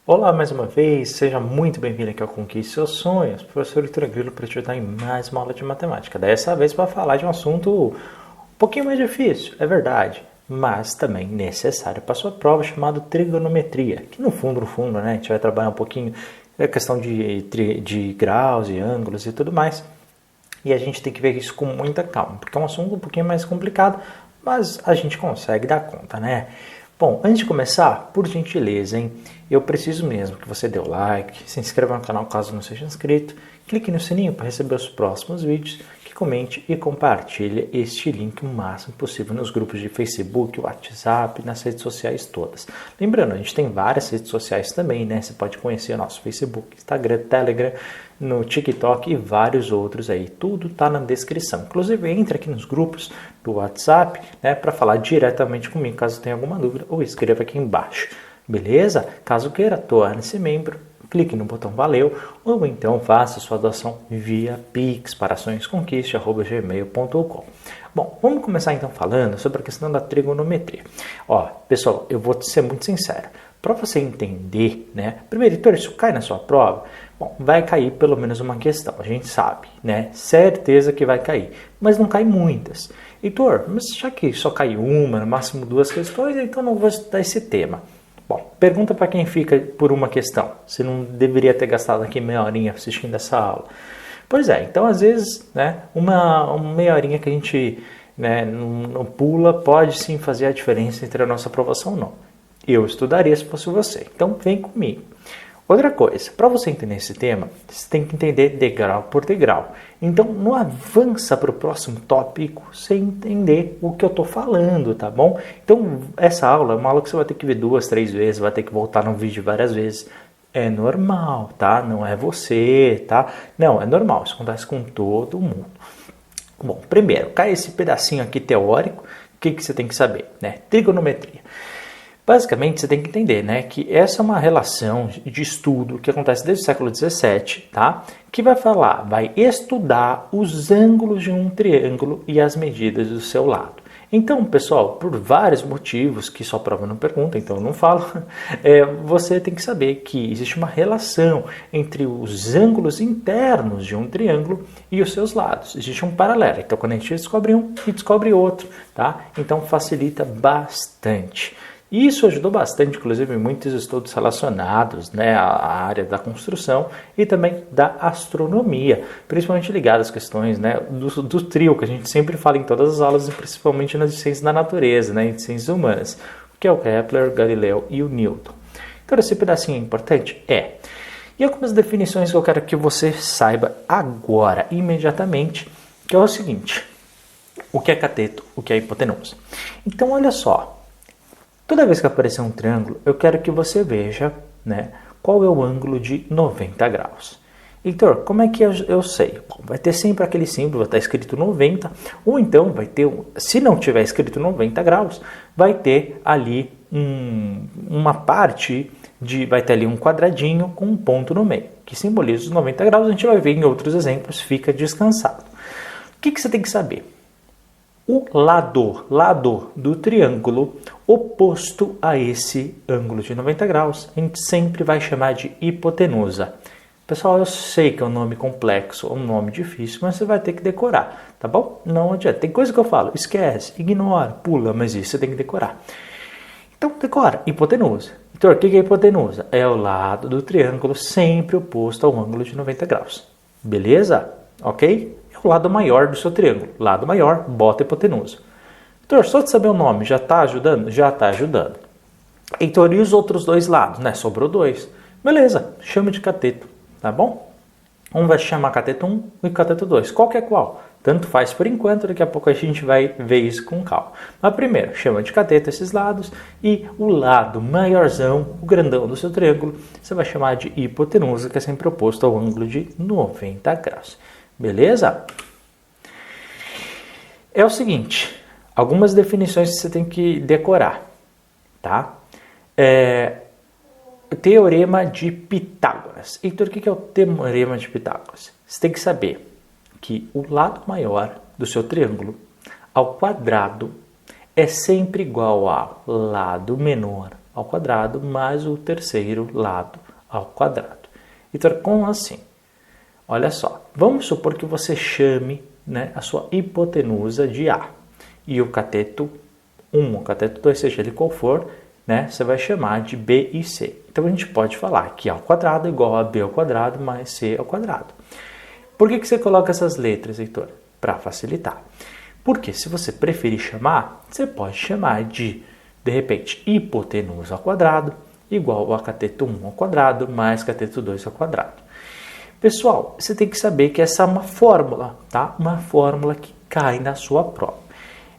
Olá mais uma vez, seja muito bem-vindo aqui ao Conquiste Seus Sonhos. Professor Vitor Grilo para te ajudar em mais uma aula de matemática. Dessa vez para falar de um assunto um pouquinho mais difícil, é verdade, mas também necessário para a sua prova, chamado trigonometria. Que no fundo, né, a gente vai trabalhar um pouquinho a questão de graus e ângulos e tudo mais. E a gente tem que ver isso com muita calma, porque é um assunto um pouquinho mais complicado, mas a gente consegue dar conta, né? Bom, antes de começar, por gentileza, hein? Eu preciso mesmo que você dê o like, se inscreva no canal caso não seja inscrito, clique no sininho para receber os próximos vídeos, que comente e compartilhe este link o máximo possível nos grupos de Facebook, WhatsApp, nas redes sociais todas. Lembrando, a gente tem várias redes sociais também, né? Você pode conhecer o nosso Facebook, Instagram, Telegram, no TikTok e vários outros aí. Tudo está na descrição. Inclusive, entre aqui nos grupos do WhatsApp, né, para falar diretamente comigo, caso tenha alguma dúvida, ou escreva aqui embaixo. Beleza? Caso queira, torne-se membro, clique no botão valeu, ou então faça sua doação via Pix para açõesconquiste@gmail.com. Bom, vamos começar então falando sobre a questão da trigonometria. Ó, pessoal, eu vou ser muito sincero. Para você entender, né? Primeiro, Heitor, isso cai na sua prova? Bom, vai cair pelo menos uma questão, a gente sabe, né? Certeza que vai cair, mas não cai muitas. Heitor, mas já que só cai uma, no máximo duas questões, então não vou estudar esse tema. Bom, pergunta para quem fica por uma questão. Você não deveria ter gastado aqui meia horinha assistindo essa aula. Pois é, então às vezes, né, uma meia horinha que a gente, né, não pula pode sim fazer a diferença entre a nossa aprovação ou não. Eu estudaria se fosse você. Então vem comigo. Outra coisa, para você entender esse tema, você tem que entender degrau por degrau. Então não avança para o próximo tópico sem entender o que eu estou falando, tá bom? Então essa aula é uma aula que você vai ter que ver 2, 3 vezes, vai ter que voltar no vídeo várias vezes. É normal, tá? Não é você, tá? Não, é normal, isso acontece com todo mundo. Bom, primeiro, cai esse pedacinho aqui teórico, o que você tem que saber, né? Trigonometria. Basicamente, você tem que entender, né, que essa é uma relação de estudo que acontece desde o século XVII, tá? Que vai estudar os ângulos de um triângulo e as medidas do seu lado. Então, pessoal, por vários motivos que só prova não pergunta, então eu não falo, você tem que saber que existe uma relação entre os ângulos internos de um triângulo e os seus lados. Existe um paralelo. Então, quando a gente descobre um e descobre outro, tá? Então, facilita bastante. Isso ajudou bastante, inclusive, em muitos estudos relacionados, né, à área da construção e também da astronomia, principalmente ligadas às questões, né, do trio, que a gente sempre fala em todas as aulas, principalmente nas ciências da natureza, né, em ciências humanas, que é o Kepler, Galileu e o Newton. Então, esse pedacinho é importante? É. E algumas definições que eu quero que você saiba agora, imediatamente, que é o seguinte: o que é cateto, o que é hipotenusa. Então, olha só. Toda vez que aparecer um triângulo, eu quero que você veja, né, qual é o ângulo de 90 graus. Heitor, como é que eu sei? Bom, vai ter sempre aquele símbolo, vai estar escrito 90, ou então vai ter, se não tiver escrito 90 graus, vai ter ali uma parte, vai ter ali um quadradinho com um ponto no meio, que simboliza os 90 graus, a gente vai ver em outros exemplos, fica descansado. O que você tem que saber? O lado do triângulo oposto a esse ângulo de 90 graus, a gente sempre vai chamar de hipotenusa. Pessoal, eu sei que é um nome complexo, um nome difícil, mas você vai ter que decorar, tá bom? Não adianta. Tem coisa que eu falo, esquece, ignora, pula, mas isso você tem que decorar. Então, decora, hipotenusa. Então, o que é hipotenusa? É o lado do triângulo sempre oposto ao ângulo de 90 graus. Beleza? Ok? O lado maior do seu triângulo. Lado maior, bota hipotenusa. Heitor, só de saber o nome, já está ajudando? Já está ajudando. Heitor, e os outros dois lados? Né? Sobrou dois. Beleza, chama de cateto, tá bom? Um vai chamar cateto 1 e cateto 2. Qual que é qual? Tanto faz por enquanto, daqui a pouco a gente vai ver isso com calma. Mas primeiro, chama de cateto esses lados e o lado maiorzão, o grandão do seu triângulo, você vai chamar de hipotenusa, que é sempre oposto ao ângulo de 90 graus. Beleza? É o seguinte, algumas definições que você tem que decorar, tá? Teorema de Pitágoras. Heitor, o que é o teorema de Pitágoras? Você tem que saber que o lado maior do seu triângulo ao quadrado é sempre igual ao lado menor ao quadrado mais o terceiro lado ao quadrado. Então, como assim? Olha só, vamos supor que você chame, né, a sua hipotenusa de A e o cateto 1, o cateto 2, seja ele qual for, né, você vai chamar de B e C. Então a gente pode falar que A ao quadrado é igual a B ao quadrado mais C ao quadrado. Por que você coloca essas letras, Heitor? Para facilitar. Porque se você preferir chamar, você pode chamar de repente, hipotenusa ao quadrado igual a cateto 1 ao quadrado mais cateto 2 ao quadrado. Pessoal, você tem que saber que essa é uma fórmula, tá? Uma fórmula que cai na sua prova.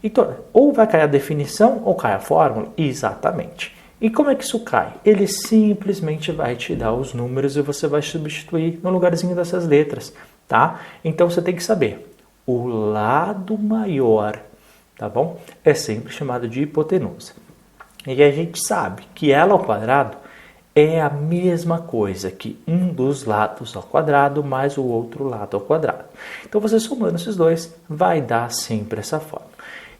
Então, ou vai cair a definição ou cai a fórmula? Exatamente. E como é que isso cai? Ele simplesmente vai te dar os números e você vai substituir no lugarzinho dessas letras, tá? Então, você tem que saber, o lado maior, tá bom? É sempre chamado de hipotenusa. E a gente sabe que ela ao quadrado é a mesma coisa que um dos lados ao quadrado mais o outro lado ao quadrado. Então, você somando esses dois, vai dar sempre essa forma.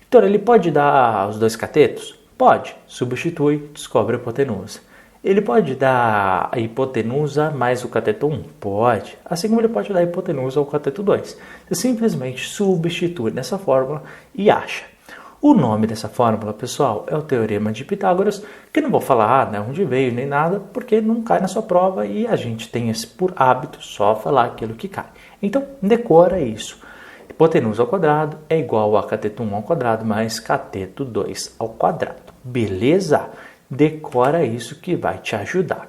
Então, ele pode dar os dois catetos? Pode. Substitui, descobre a hipotenusa. Ele pode dar a hipotenusa mais o cateto 1? Pode. Assim como ele pode dar a hipotenusa ao cateto 2. Você simplesmente substitui nessa fórmula e acha. O nome dessa fórmula, pessoal, é o Teorema de Pitágoras, que não vou falar, né, onde veio nem nada, porque não cai na sua prova e a gente tem esse por hábito só falar aquilo que cai. Então, decora isso. Hipotenusa ao quadrado é igual a cateto 1 ao quadrado mais cateto 2 ao quadrado. Beleza? Decora isso que vai te ajudar.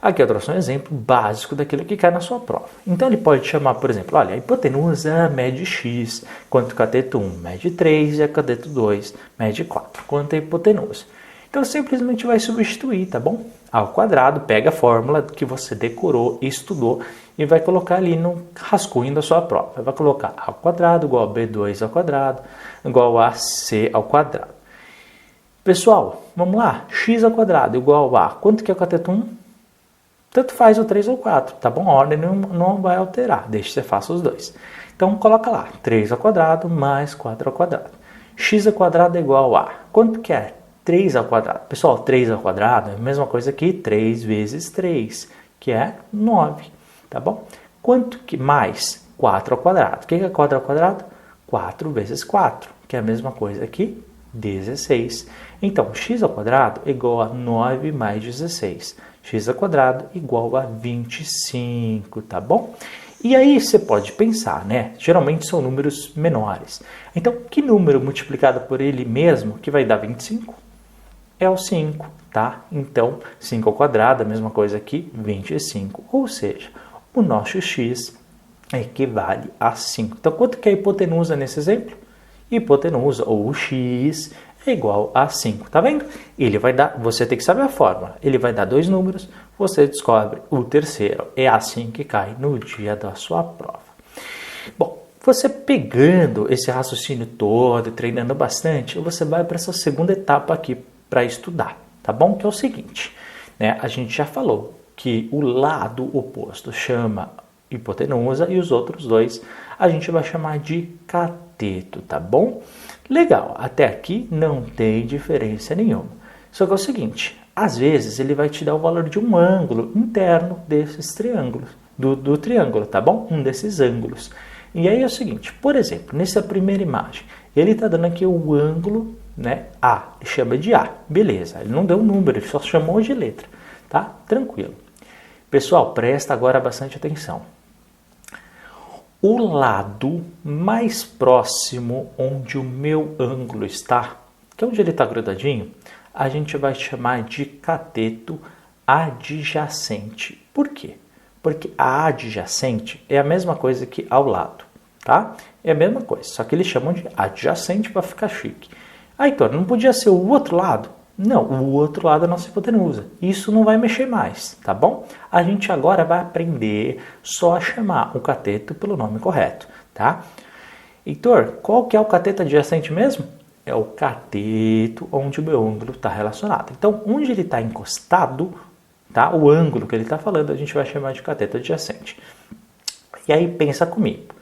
Aqui eu trouxe um exemplo básico daquilo que cai na sua prova. Então ele pode chamar, por exemplo, olha, a hipotenusa mede x, quanto cateto 1 mede 3 e a cateto 2 mede 4, quanto a hipotenusa. Então simplesmente vai substituir, tá bom? Ao quadrado, pega a fórmula que você decorou e estudou e vai colocar ali no rascunho da sua prova. Vai colocar a ao quadrado igual a b2 ao quadrado igual a c ao quadrado. Pessoal, vamos lá. X ao quadrado igual a quanto que é o cateto 1? Tanto faz o 3 ou 4, tá bom? A ordem não vai alterar, deixa que você faça os dois. Então, coloca lá, 3 ao quadrado mais 4 ao quadrado. X ao quadrado é igual a, quanto que é 3 ao quadrado? Pessoal, 3 ao quadrado é a mesma coisa que 3 vezes 3, que é 9, tá bom? Quanto que mais 4 ao quadrado? O que é 4 ao quadrado? 4 vezes 4, que é a mesma coisa que 16. Então, x ao quadrado é igual a 9 mais 16. X ao quadrado igual a 25, tá bom? E aí você pode pensar, né? Geralmente são números menores. Então, que número multiplicado por ele mesmo que vai dar 25? É o 5, tá? Então, 5 ao quadrado, a mesma coisa aqui, 25. Ou seja, o nosso x equivale a 5. Então, quanto que é a hipotenusa nesse exemplo? Hipotenusa, ou o x, é igual a 5, tá vendo? Ele vai dar, você tem que saber a fórmula, ele vai dar dois números, você descobre o terceiro. É assim que cai no dia da sua prova. Bom, você pegando esse raciocínio todo, treinando bastante, você vai para essa segunda etapa aqui para estudar, tá bom? Que é o seguinte, né? A gente já falou que o lado oposto chama hipotenusa e os outros dois a gente vai chamar de cateto, tá bom? Legal, até aqui não tem diferença nenhuma. Só que é o seguinte, às vezes ele vai te dar o valor de um ângulo interno desses triângulos, do triângulo, tá bom? Um desses ângulos. E aí é o seguinte, por exemplo, nessa primeira imagem, ele está dando aqui o ângulo, né, A, ele chama de A, beleza, ele não deu um número, ele só chamou de letra, tá? Tranquilo. Pessoal, presta agora bastante atenção. O lado mais próximo onde o meu ângulo está, que é onde ele está grudadinho, a gente vai chamar de cateto adjacente. Por quê? Porque a adjacente é a mesma coisa que ao lado, tá? É a mesma coisa, só que eles chamam de adjacente para ficar chique. Ah, então, não podia ser o outro lado? Não, o outro lado é a nossa hipotenusa. Isso não vai mexer mais, tá bom? A gente agora vai aprender só a chamar o cateto pelo nome correto, tá? Heitor, qual que é o cateto adjacente mesmo? É o cateto onde o meu ângulo está relacionado. Então, onde ele está encostado, tá? O ângulo que ele está falando, a gente vai chamar de cateto adjacente. E aí, pensa comigo.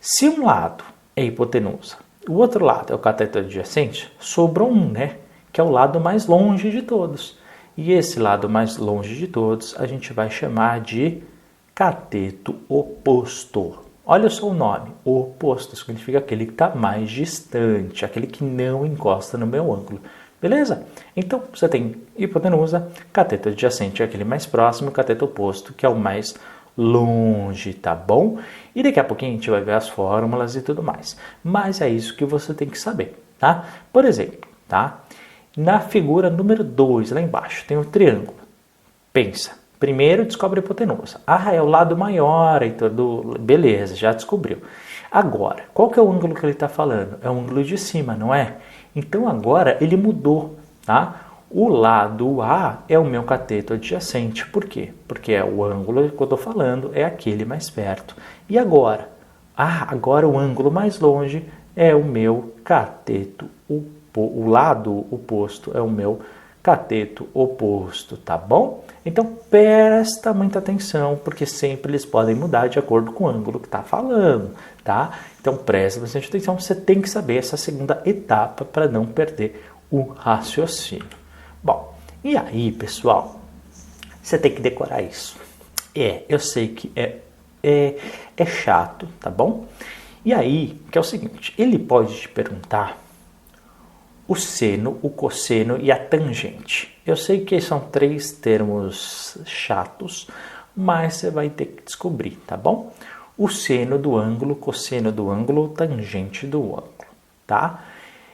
Se um lado é hipotenusa, o outro lado é o cateto adjacente, sobrou um, né? Que é o lado mais longe de todos. E esse lado mais longe de todos a gente vai chamar de cateto oposto. Olha só o nome, oposto, significa aquele que está mais distante, aquele que não encosta no meu ângulo. Beleza? Então, você tem hipotenusa, cateto adjacente é aquele mais próximo, cateto oposto, que é o mais longe, tá bom? E daqui a pouquinho a gente vai ver as fórmulas e tudo mais. Mas é isso que você tem que saber, tá? Por exemplo, tá? Na figura número 2, lá embaixo, tem o triângulo. Pensa. Primeiro descobre a hipotenusa. Ah, é o lado maior, então, beleza, já descobriu. Agora, qual que é o ângulo que ele está falando? É o ângulo de cima, não é? Então agora ele mudou, tá? O lado A é o meu cateto adjacente. Por quê? Porque é o ângulo que eu estou falando, é aquele mais perto. E agora? Ah, agora o ângulo mais longe é o meu cateto oposto. O lado oposto é o meu cateto oposto, tá bom? Então presta muita atenção, porque sempre eles podem mudar de acordo com o ângulo que está falando, tá? Então presta bastante atenção, você tem que saber essa segunda etapa para não perder o raciocínio. Bom, e aí, pessoal, você tem que decorar isso. Eu sei que é chato, tá bom? E aí, que é o seguinte, ele pode te perguntar o seno, o cosseno e a tangente. Eu sei que são 3 termos chatos, mas você vai ter que descobrir, tá bom? O seno do ângulo, cosseno do ângulo, tangente do ângulo, tá?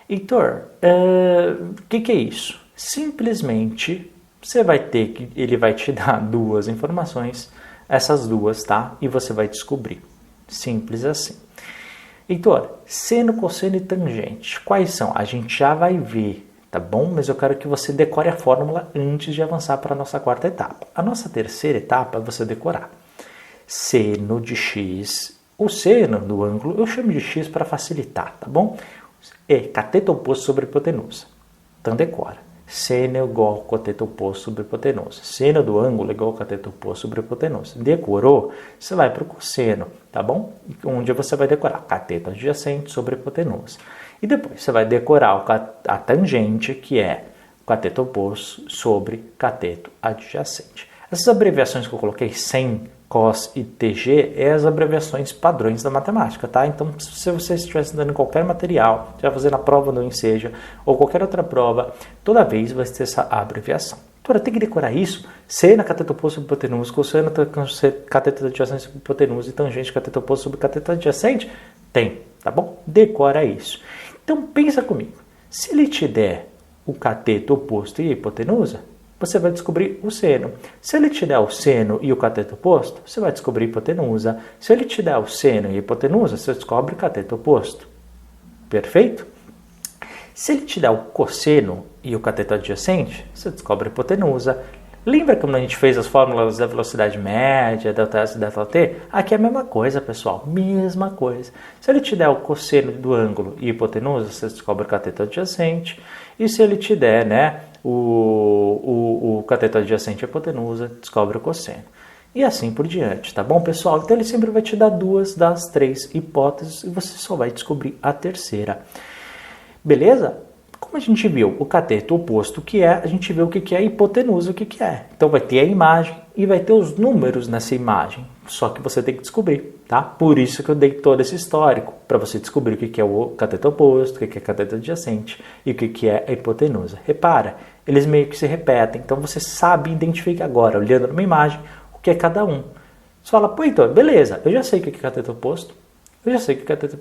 Heitor, o que é isso? Simplesmente, você vai ter que, ele vai te dar 2 informações, essas 2, tá? E você vai descobrir. Simples assim. Heitor, seno, cosseno e tangente, quais são? A gente já vai ver, tá bom? Mas eu quero que você decore a fórmula antes de avançar para a nossa 4ª etapa. A nossa 3ª etapa é você decorar seno de x, o seno do ângulo, eu chamo de x para facilitar, tá bom? É cateto oposto sobre hipotenusa. Então decora. Seno é igual ao cateto oposto sobre hipotenusa. Seno do ângulo é igual ao cateto oposto sobre hipotenusa. Decorou? Você vai para o cosseno, tá bom? Onde você vai decorar cateto adjacente sobre hipotenusa. E depois você vai decorar a tangente, que é cateto oposto sobre cateto adjacente. Essas abreviações que eu coloquei, sen, cos e tg, é as abreviações padrões da matemática, tá? Então, se você estiver estudando em qualquer material, estiver fazendo a prova do Enseja ou qualquer outra prova, toda vez vai ter essa abreviação. Então, tem que decorar isso. Seno, cateto oposto sobre hipotenusa, cosseno, cateto adjacente sobre hipotenusa e tangente, cateto oposto sobre cateto adjacente? Tem, tá bom? Decora isso. Então, pensa comigo. Se ele te der o cateto oposto e a hipotenusa, você vai descobrir o seno. Se ele te der o seno e o cateto oposto, você vai descobrir a hipotenusa. Se ele te der o seno e a hipotenusa, você descobre o cateto oposto. Perfeito? Se ele te der o cosseno e o cateto adjacente, você descobre a hipotenusa. Lembra quando a gente fez as fórmulas da velocidade média, delta S e delta T? Aqui é a mesma coisa, pessoal. Mesma coisa. Se ele te der o cosseno do ângulo e hipotenusa, você descobre o cateto adjacente. E se ele te der, né, o cateto adjacente e a hipotenusa, descobre o cosseno. E assim por diante, tá bom, pessoal? Então ele sempre vai te dar 2 das 3 hipóteses e você só vai descobrir a terceira. Beleza? Como a gente viu o cateto oposto o que é, a gente viu o que é a hipotenusa o que é. Então vai ter a imagem e vai ter os números nessa imagem. Só que você tem que descobrir, tá? Por isso que eu dei todo esse histórico, para você descobrir o que é o cateto oposto, o que é cateto adjacente e o que é a hipotenusa. Repara, eles meio que se repetem, então você sabe identificar agora, olhando numa imagem, o que é cada um. Você fala, pô, então, beleza, eu já sei o que é cateto oposto, eu já sei o que é cateto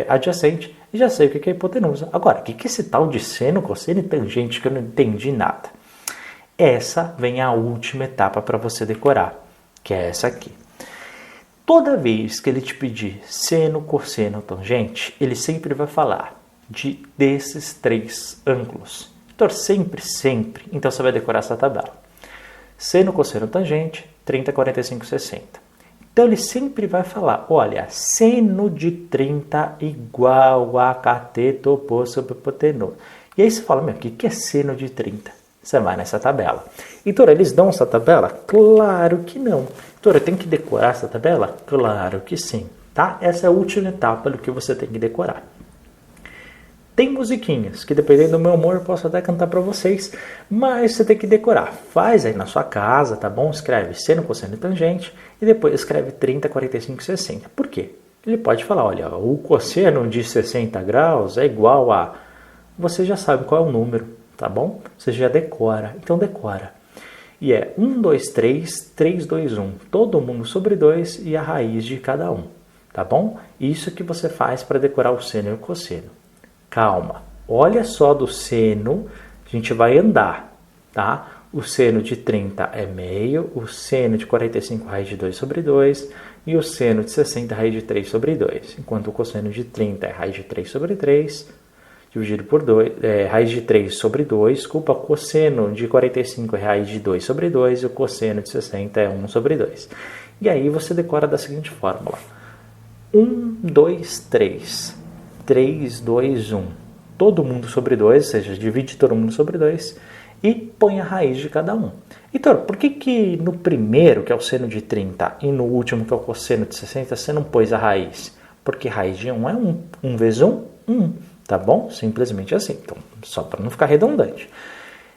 adjacente e já sei o que é hipotenusa. Agora, o que é esse tal de seno, cosseno e tangente que eu não entendi nada? Essa vem a última etapa para você decorar, que é essa aqui. Toda vez que ele te pedir seno, cosseno, tangente, ele sempre vai falar desses 3 ângulos. Então, sempre. Então, você vai decorar essa tabela. Seno, cosseno, tangente, 30, 45, 60. Então, ele sempre vai falar, olha, seno de 30 igual a cateto oposto sobre hipotenusa. E aí você fala, o que é seno de 30? Você vai nessa tabela. Heitor, eles dão essa tabela? Claro que não. Heitor, eu tenho que decorar essa tabela? Claro que sim. Tá? Essa é a última etapa do que você tem que decorar. Tem musiquinhas, que dependendo do meu humor eu posso até cantar para vocês, mas você tem que decorar. Faz aí na sua casa, tá bom? Escreve seno, cosseno e tangente, e depois escreve 30, 45, 60. Por quê? Ele pode falar, olha, o cosseno de 60 graus é igual a... Você já sabe qual é o número, tá bom? Você já decora, então decora. E é 1, 2, 3, 3, 2, 1. Todo mundo sobre 2 e a raiz de cada um, tá bom? Isso que você faz para decorar o seno e o cosseno. Calma, olha só do seno, a gente vai andar, tá? O seno de 30 é meio, o seno de 45 raiz de 2 sobre 2 e o seno de 60 raiz de 3 sobre 2. Enquanto o cosseno de 30 é raiz de 3 sobre 3, dividido por 2, raiz de 3 sobre 2, desculpa, o cosseno de 45 é raiz de 2 sobre 2 e o cosseno de 60 é 1 sobre 2. E aí você decora da seguinte fórmula. 1, 2, 3. 3, 2, 1. Todo mundo sobre 2, ou seja, divide todo mundo sobre 2 e põe a raiz de cada um. Então, por que no primeiro, que é o seno de 30, e no último, que é o cosseno de 60, você não pôs a raiz? Porque raiz de 1 é 1. 1 vezes 1, 1. Tá bom? Simplesmente assim. Então, só para não ficar redundante.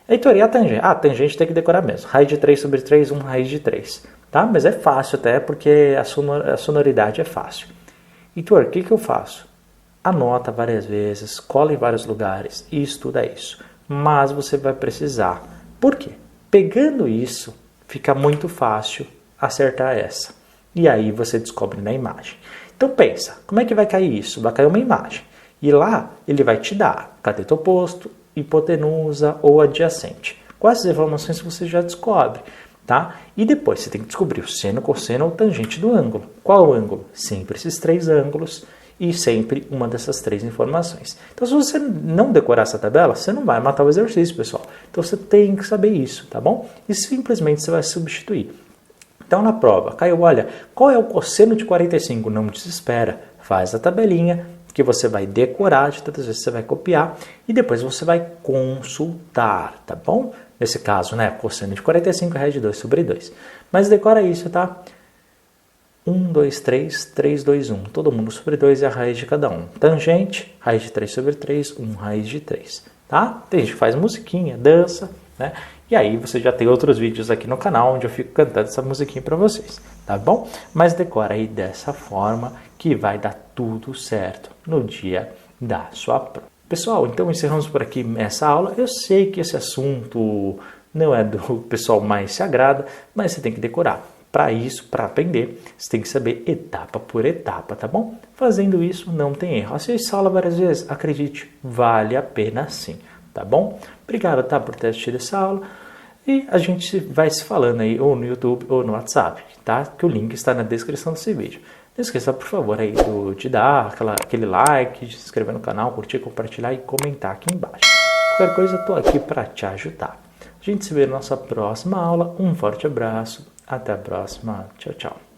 Heitor, e a tangente? Ah, a tangente tem que decorar mesmo. Raiz de 3 sobre 3, 1 raiz de 3. Tá? Mas é fácil até, porque a sonoridade é fácil. Heitor, o que eu faço? Anota várias vezes, cola em vários lugares e estuda isso. Mas você vai precisar. Por quê? Pegando isso, fica muito fácil acertar essa. E aí você descobre na imagem. Então pensa, como é que vai cair isso? Vai cair uma imagem. E lá ele vai te dar cateto oposto, hipotenusa ou adjacente. Com essas informações você já descobre. Tá? E depois você tem que descobrir o seno, cosseno ou tangente do ângulo. Qual o ângulo? Sempre esses três ângulos. E sempre uma dessas três informações. Então, se você não decorar essa tabela, você não vai matar o exercício, pessoal. Então, você tem que saber isso, tá bom? E simplesmente você vai substituir. Então, na prova, caiu, olha, qual é o cosseno de 45? Não desespera. Faz a tabelinha que você vai decorar, de tantas vezes você vai copiar e depois você vai consultar, tá bom? Nesse caso, né, cosseno de 45 é raiz de 2 sobre 2. Mas decora isso, tá? 1, 2, 3, 3, 2, 1. Todo mundo sobre 2 é a raiz de cada um. Tangente, raiz de 3 sobre 3, 1 raiz de 3. Tá? Tem gente que faz musiquinha, dança, né? E aí você já tem outros vídeos aqui no canal onde eu fico cantando essa musiquinha para vocês, tá bom? Mas decora aí dessa forma que vai dar tudo certo no dia da sua prova. Pessoal, então encerramos por aqui essa aula. Eu sei que esse assunto não é do pessoal mais se agrada, mas você tem que decorar. Para isso, para aprender, você tem que saber etapa por etapa, tá bom? Fazendo isso, não tem erro. Assiste essa aula várias vezes, acredite, vale a pena sim, tá bom? Obrigado, tá, por ter assistido essa aula. E a gente vai se falando aí, ou no YouTube, ou no WhatsApp, tá? Que o link está na descrição desse vídeo. Não esqueça, por favor, aí de dar aquele like, de se inscrever no canal, curtir, compartilhar e comentar aqui embaixo. Qualquer coisa, eu estou aqui para te ajudar. A gente se vê na nossa próxima aula. Um forte abraço. Até a próxima. Tchau, tchau.